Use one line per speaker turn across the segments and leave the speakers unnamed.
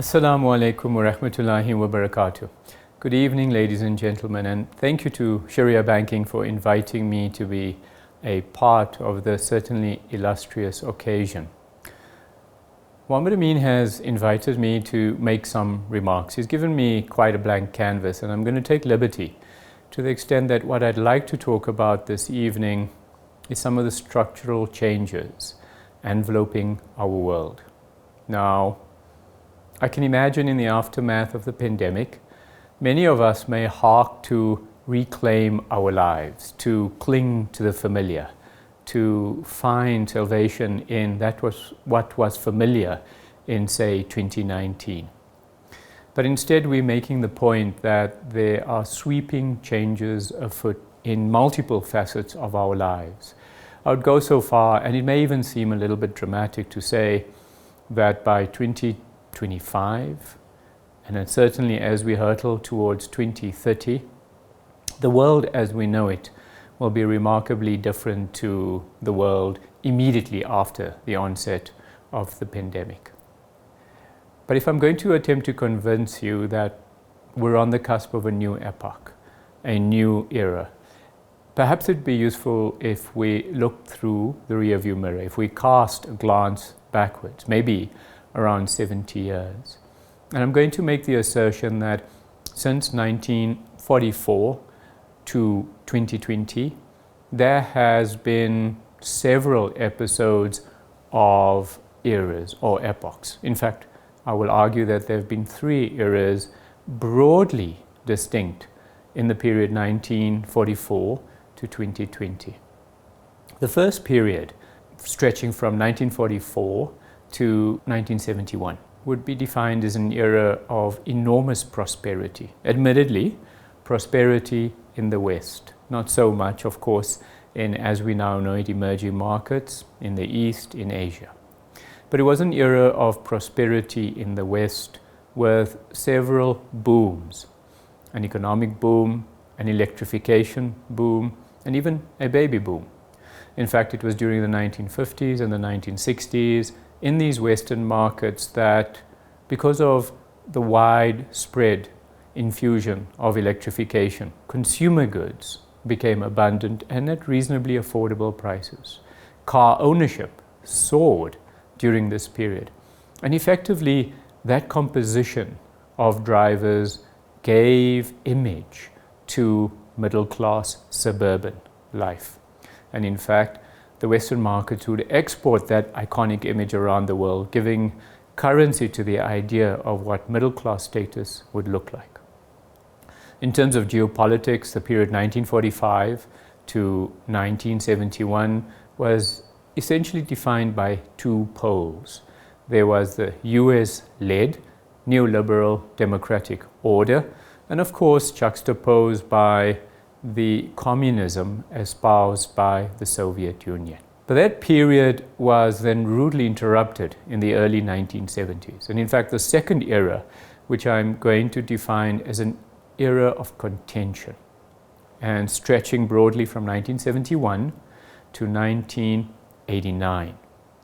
Assalamu alaikum wa rahmatullahi wa barakatuh. Good evening, ladies and gentlemen, and thank you to Shari'ah Banking for inviting me to be a part of the certainly illustrious occasion. Muhammad Amin has invited me to make some remarks. He's given me quite a blank canvas, and I'm going to take liberty to the extent that what I'd like to talk about this evening is some of the structural changes enveloping our world. Now, I can imagine in the aftermath of the pandemic, many of us may hark to reclaim our lives, to cling to the familiar, to find salvation in what was familiar in, say, 2019. But instead, we're making the point that there are sweeping changes afoot in multiple facets of our lives. I would go so far, and it may even seem a little bit dramatic to say that by 2025, and then certainly as we hurtle towards 2030, the world as we know it will be remarkably different to the world immediately after the onset of the pandemic. But if I'm going to attempt to convince you that we're on the cusp of a new epoch, a new era, perhaps it'd be useful if we look through the rearview mirror, if we cast a glance backwards, maybe around 70 years. And I'm going to make the assertion that since 1944 to 2020, there has been several episodes of eras or epochs. In fact, I will argue that there have been three eras broadly distinct in the period 1944 to 2020. The first period, stretching from 1944 to 1971, would be defined as an era of enormous prosperity. Admittedly, prosperity in the West, not so much, of course, in, as we now know it, emerging markets in the East, in Asia. But it was an era of prosperity in the West with several booms: an economic boom, an electrification boom, and even a baby boom. In fact, it was during the 1950s and the 1960s in these Western markets that, because of the widespread infusion of electrification, consumer goods became abundant and at reasonably affordable prices. Car ownership soared during this period. And effectively, that composition of drivers gave image to middle-class suburban life. And in fact, the Western markets would export that iconic image around the world, giving currency to the idea of what middle-class status would look like. In terms of geopolitics, the period 1945 to 1971 was essentially defined by two poles. There was the US-led neoliberal democratic order, and of course juxtaposed by the communism espoused by the Soviet Union. But that period was then rudely interrupted in the early 1970s. And in fact, the second era, which I'm going to define as an era of contention, and stretching broadly from 1971 to 1989.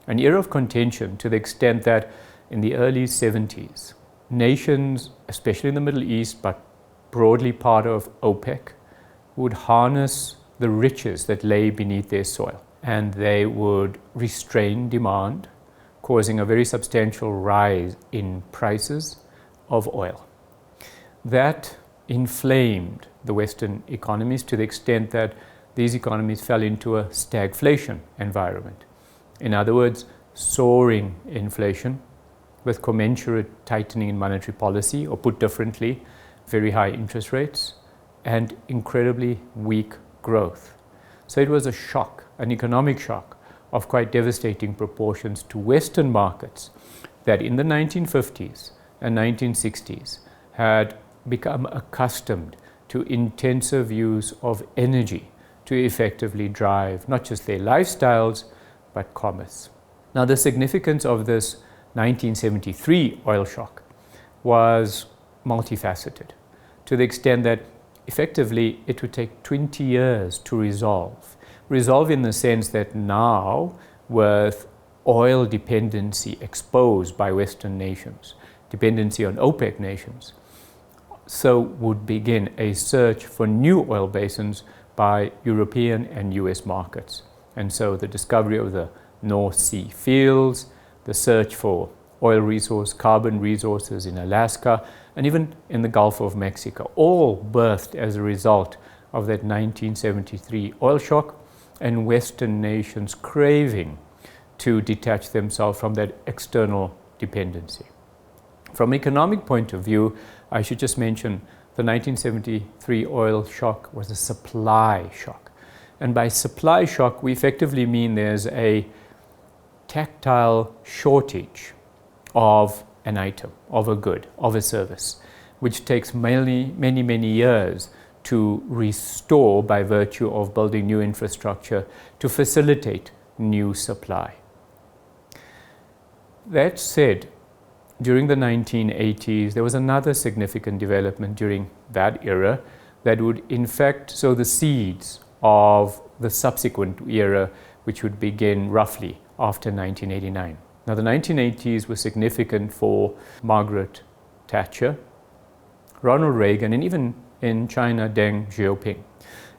An era of contention to the extent that in the early 70s, nations, especially in the Middle East, but broadly part of OPEC, would harness the riches that lay beneath their soil, and they would restrain demand, causing a very substantial rise in prices of oil. That inflamed the Western economies to the extent that these economies fell into a stagflation environment. In other words, soaring inflation with commensurate tightening in monetary policy, or put differently, very high interest rates, and incredibly weak growth. So it was a shock, an economic shock of quite devastating proportions to Western markets that in the 1950s and 1960s had become accustomed to intensive use of energy to effectively drive not just their lifestyles, but commerce. Now, the significance of this 1973 oil shock was multifaceted, to the extent that effectively it would take 20 years to resolve. Resolve in the sense that now, with oil dependency exposed by Western nations, dependency on OPEC nations, so would begin a search for new oil basins by European and US markets. And so the discovery of the North Sea fields, the search for oil resource, carbon resources in Alaska, and even in the Gulf of Mexico, all birthed as a result of that 1973 oil shock and Western nations craving to detach themselves from that external dependency. From an economic point of view, I should just mention the 1973 oil shock was a supply shock. And by supply shock, we effectively mean there's a tactile shortage of an item, of a good, of a service, which takes many years to restore by virtue of building new infrastructure to facilitate new supply. That said, during the 1980s, there was another significant development during that era that would in fact sow the seeds of the subsequent era, which would begin roughly after 1989. Now, the 1980s were significant for Margaret Thatcher, Ronald Reagan, and even in China, Deng Xiaoping.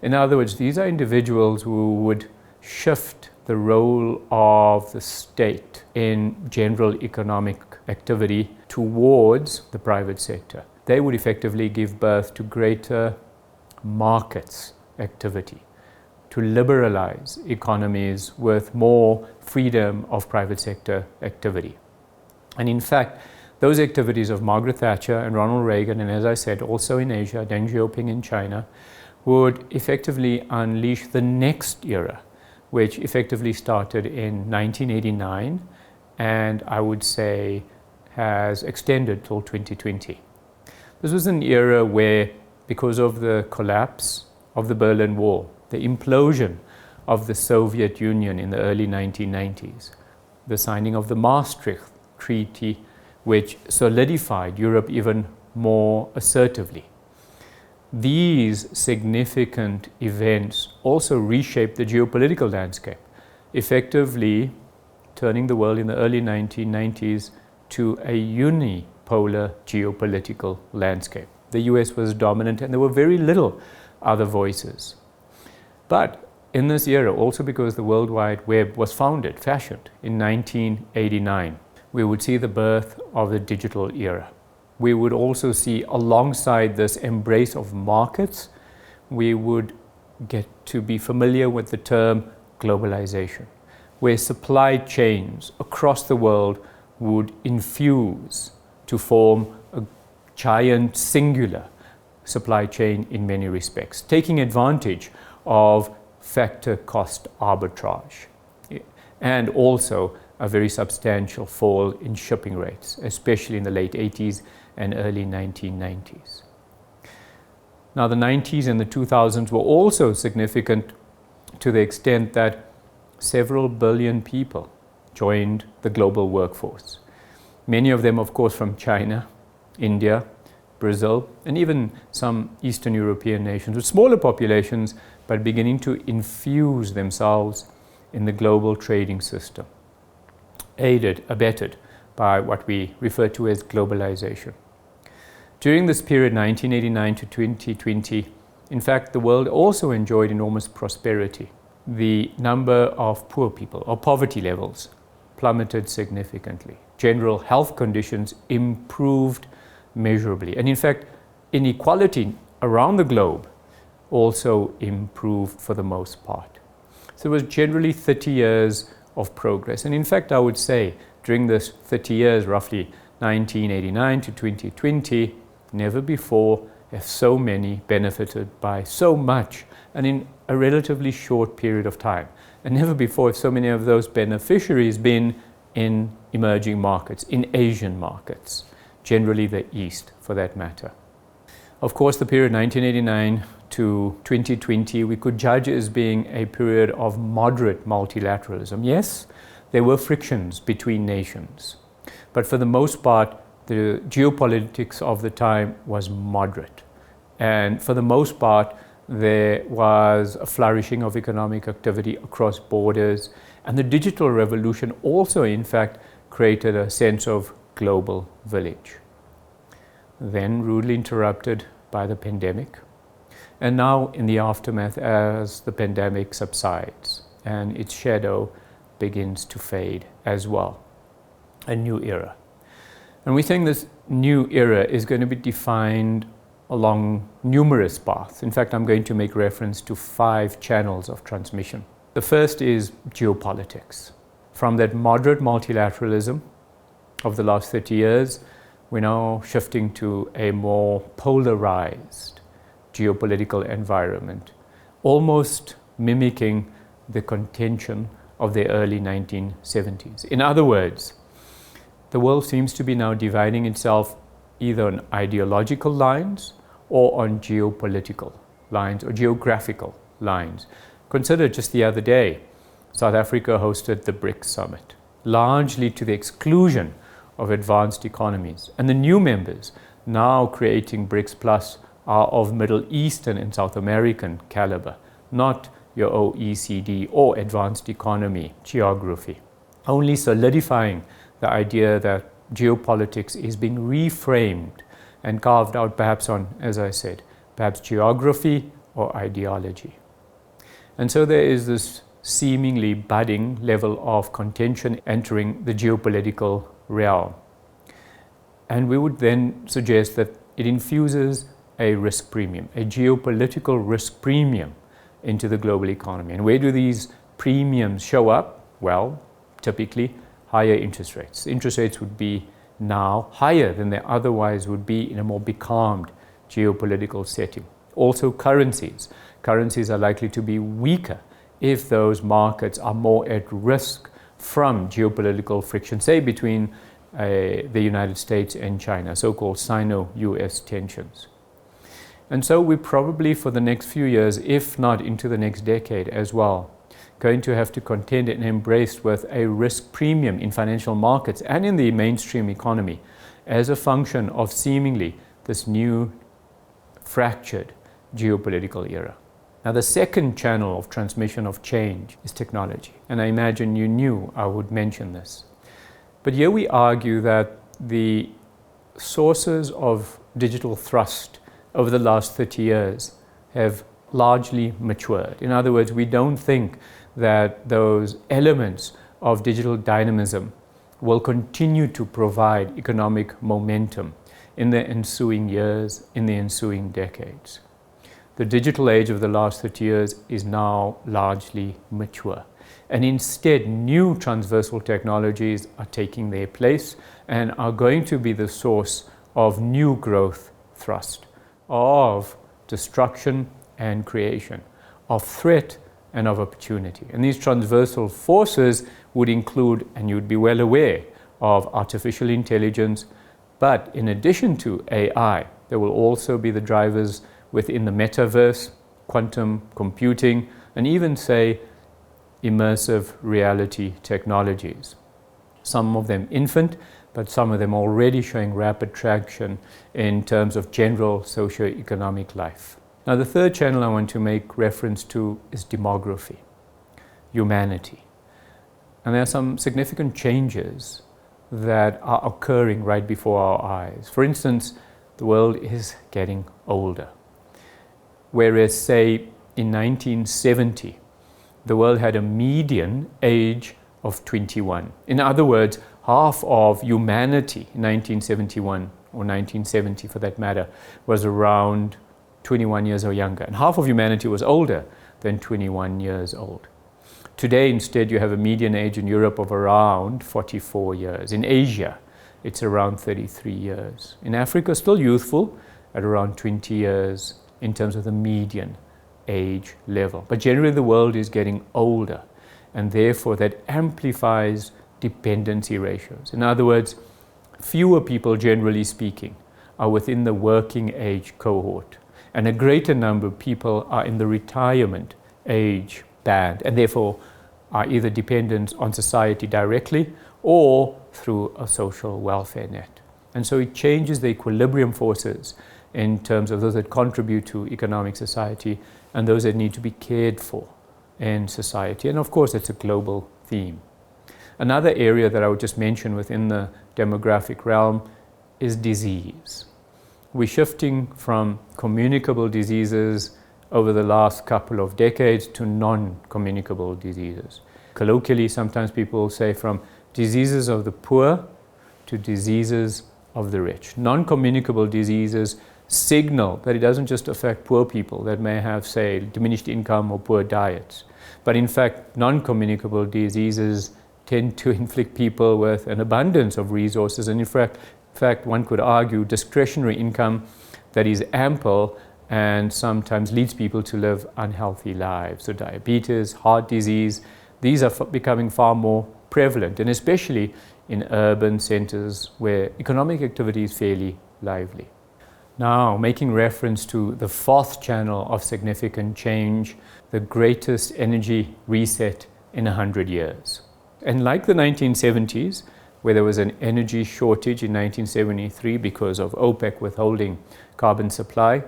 In other words, these are individuals who would shift the role of the state in general economic activity towards the private sector. They would effectively give birth to greater markets activity, to liberalize economies with more freedom of private sector activity. And in fact, those activities of Margaret Thatcher and Ronald Reagan, and as I said, also in Asia, Deng Xiaoping in China, would effectively unleash the next era, which effectively started in 1989 and I would say has extended till 2020. This was an era where, because of the collapse of the Berlin Wall, the implosion of the Soviet Union in the early 1990s, the signing of the Maastricht Treaty, which solidified Europe even more assertively. These significant events also reshaped the geopolitical landscape, effectively turning the world in the early 1990s to a unipolar geopolitical landscape. The US was dominant and there were very little other voices. But in this era, also because the World Wide Web was fashioned in 1989, we would see the birth of the digital era. We would also see, alongside this embrace of markets, we would get to be familiar with the term globalization, where supply chains across the world would infuse to form a giant singular supply chain in many respects, taking advantage of factor cost arbitrage and also a very substantial fall in shipping rates, especially in the late 80s and early 1990s. Now, the 90s and the 2000s were also significant to the extent that several billion people joined the global workforce. Many of them, of course, from China, India, Brazil, and even some Eastern European nations with smaller populations, but beginning to infuse themselves in the global trading system, aided, abetted by what we refer to as globalization. During this period, 1989 to 2020, in fact, the world also enjoyed enormous prosperity. The number of poor people, or poverty levels, plummeted significantly. General health conditions improved measurably. And in fact, inequality around the globe also improved for the most part. So it was generally 30 years of progress. And in fact, I would say during this 30 years, roughly 1989 to 2020, never before have so many benefited by so much and in a relatively short period of time. And never before have so many of those beneficiaries been in emerging markets, in Asian markets, generally the East for that matter. Of course, the period 1989 to 2020 we could judge as being a period of moderate multilateralism. Yes, there were frictions between nations, but for the most part, the geopolitics of the time was moderate. And for the most part, there was a flourishing of economic activity across borders. And the digital revolution also, in fact, created a sense of global village. then rudely interrupted by the pandemic, and now in the aftermath as the pandemic subsides and its shadow begins to fade as well. A new era. And we think this new era is going to be defined along numerous paths. In fact, I'm going to make reference to 5 channels of transmission. The first is geopolitics. From that moderate multilateralism of the last 30 years, we're now shifting to a more polarized geopolitical environment, almost mimicking the contention of the early 1970s. In other words, the world seems to be now dividing itself either on ideological lines or on geopolitical lines or geographical lines. Consider just the other day, South Africa hosted the BRICS summit, largely to the exclusion of advanced economies. And the new members now creating BRICS Plus are of Middle Eastern and South American caliber, not your OECD or advanced economy geography. Only solidifying the idea that geopolitics is being reframed and carved out perhaps on, as I said, perhaps geography or ideology. And so there is this seemingly budding level of contention entering the geopolitical realm. And we would then suggest that it infuses a risk premium, a geopolitical risk premium into the global economy. And where do these premiums show up? Well, typically higher interest rates. Interest rates would be now higher than they otherwise would be in a more becalmed geopolitical setting. Also currencies. Currencies are likely to be weaker if those markets are more at risk from geopolitical friction, say between the United States and China, so-called Sino-US tensions. And so we probably for the next few years, if not into the next decade as well, going to have to contend and embrace with a risk premium in financial markets and in the mainstream economy as a function of seemingly this new fractured geopolitical era. Now, the second channel of transmission of change is technology. And I imagine you knew I would mention this. But here we argue that the sources of digital thrust over the last 30 years have largely matured. In other words, we don't think that those elements of digital dynamism will continue to provide economic momentum in the ensuing years, in the ensuing decades. The digital age of the last 30 years is now largely mature. And instead, new transversal technologies are taking their place and are going to be the source of new growth thrust, of destruction and creation, of threat and of opportunity. And these transversal forces would include, and you'd be well aware, of artificial intelligence, but in addition to AI, there will also be the drivers within the metaverse, quantum computing, and even, say, immersive reality technologies. Some of them infant, but some of them already showing rapid traction in terms of general socio-economic life. Now, the third channel I want to make reference to is demography, humanity. And there are some significant changes that are occurring right before our eyes. For instance, the world is getting older. Whereas, say, in 1970, the world had a median age of 21. In other words, half of humanity in 1971, or 1970 for that matter, was around 21 years or younger. And half of humanity was older than 21 years old. Today, instead, you have a median age in Europe of around 44 years. In Asia, it's around 33 years. In Africa, still youthful, at around 20 years in terms of the median age level. But generally, the world is getting older, and therefore that amplifies dependency ratios. In other words, fewer people, generally speaking, are within the working age cohort, and a greater number of people are in the retirement age band, and therefore are either dependent on society directly or through a social welfare net. And so it changes the equilibrium forces in terms of those that contribute to economic society and those that need to be cared for in society. And of course, it's a global theme. Another area that I would just mention within the demographic realm is disease. we're shifting from communicable diseases over the last couple of decades to non-communicable diseases. Colloquially, sometimes people say from diseases of the poor to diseases of the rich. Non-communicable diseases signal that it doesn't just affect poor people that may have, say, diminished income or poor diets, but in fact, non-communicable diseases tend to inflict people with an abundance of resources, and in fact, one could argue discretionary income that is ample and sometimes leads people to live unhealthy lives. So diabetes, heart disease, these are becoming far more prevalent, and especially in urban centers where economic activity is fairly lively. Now, making reference to the fourth channel of significant change, the greatest energy reset in 100 years. And like the 1970s, where there was an energy shortage in 1973 because of OPEC withholding carbon supply,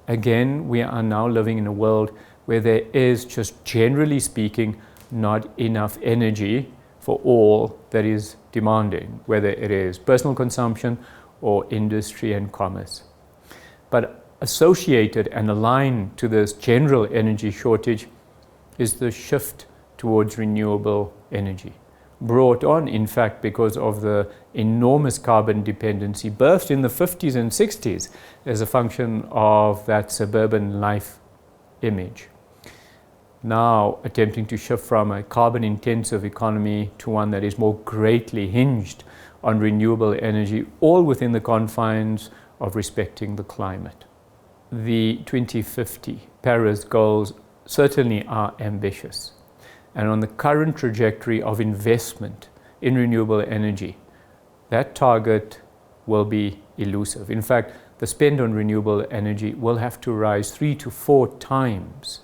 again, we are now living in a world where there is, just generally speaking, not enough energy for all that is demanded, whether it is personal consumption or industry and commerce. But associated and aligned to this general energy shortage is the shift towards renewable energy, brought on, in fact, because of the enormous carbon dependency birthed in the 50s and 60s as a function of that suburban life image. Now attempting to shift from a carbon-intensive economy to one that is more greatly hinged on renewable energy, all within the confines of respecting the climate. The 2050 Paris goals certainly are ambitious, and on the current trajectory of investment in renewable energy, that target will be elusive. In fact, the spend on renewable energy will have to rise 3 to 4 times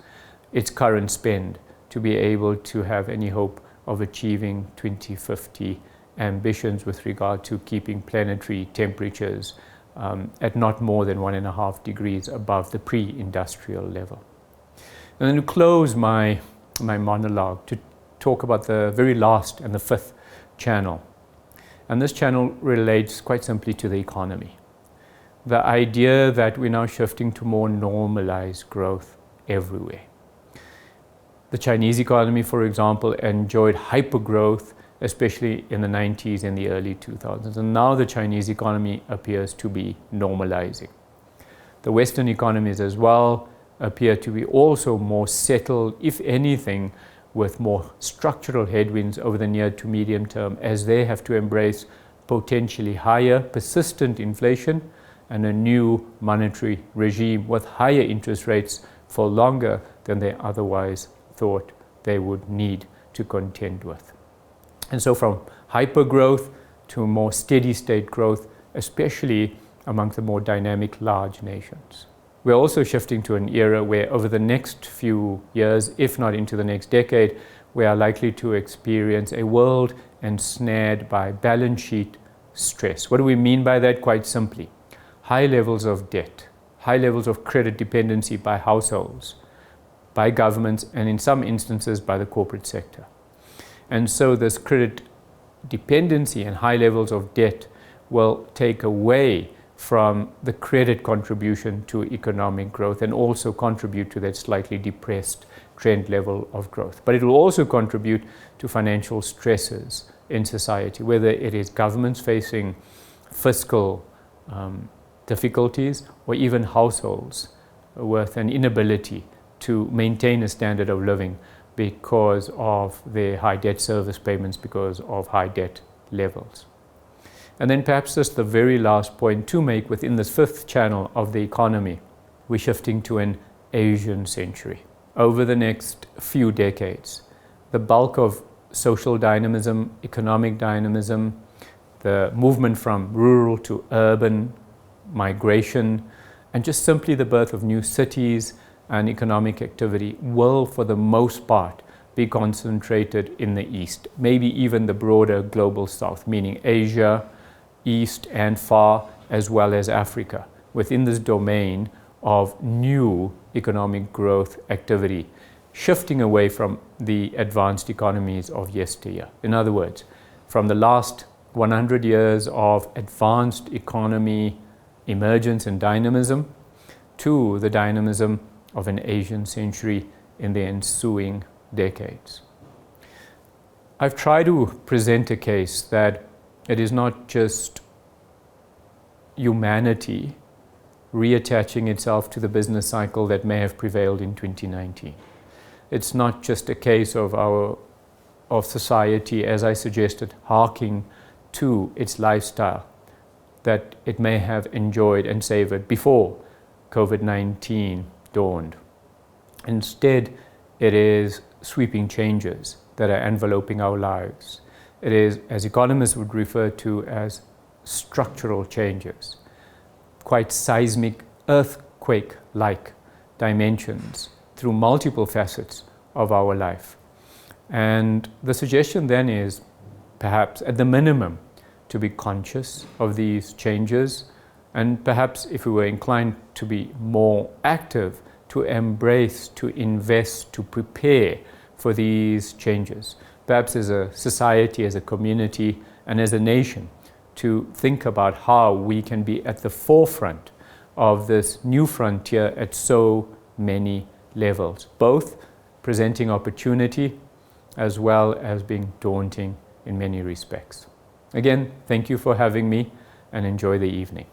its current spend to be able to have any hope of achieving 2050 ambitions with regard to keeping planetary temperatures at not more than 1.5 degrees above the pre-industrial level. And then to close my monologue, to talk about the very last and the fifth channel. And this channel relates quite simply to the economy. The idea that we're now shifting to more normalized growth everywhere. The Chinese economy, for example, enjoyed hypergrowth, especially in the 90s and the early 2000s. And now the Chinese economy appears to be normalizing. The Western economies as well appear to be also more settled, if anything, with more structural headwinds over the near to medium term as they have to embrace potentially higher, persistent inflation and a new monetary regime with higher interest rates for longer than they otherwise thought they would need to contend with. And so from hypergrowth to more steady state growth, especially among the more dynamic large nations. We're also shifting to an era where over the next few years, if not into the next decade, we are likely to experience a world ensnared by balance sheet stress. What do we mean by that? Quite simply, high levels of debt, high levels of credit dependency by households, by governments, and in some instances by the corporate sector. And so this credit dependency and high levels of debt will take away from the credit contribution to economic growth and also contribute to that slightly depressed trend level of growth. But it will also contribute to financial stresses in society, whether it is governments facing fiscal difficulties or even households with an inability to maintain a standard of living because of their high debt service payments, because of high debt levels. And then perhaps just the very last point to make within this fifth channel of the economy, we're shifting to an Asian century. Over the next few decades, the bulk of social dynamism, economic dynamism, the movement from rural to urban migration, and just simply the birth of new cities and economic activity will, for the most part, be concentrated in the East, maybe even the broader global South, meaning Asia, East and far, as well as Africa, within this domain of new economic growth activity, shifting away from the advanced economies of yesteryear. In other words, from the last 100 years of advanced economy emergence and dynamism to the dynamism of an Asian century in the ensuing decades. I've tried to present a case that it is not just humanity reattaching itself to the business cycle that may have prevailed in 2019. It's not just a case of society, as I suggested, harking to its lifestyle that it may have enjoyed and savored before COVID-19 dawned. Instead, it is sweeping changes that are enveloping our lives. It is, as economists would refer to, as structural changes, quite seismic, earthquake-like dimensions through multiple facets of our life. And the suggestion then is, perhaps at the minimum, to be conscious of these changes, and perhaps if we were inclined to be more active, to embrace, to invest, to prepare for these changes. Perhaps as a society, as a community, and as a nation, to think about how we can be at the forefront of this new frontier at so many levels, both presenting opportunity as well as being daunting in many respects. Again, thank you for having me, and enjoy the evening.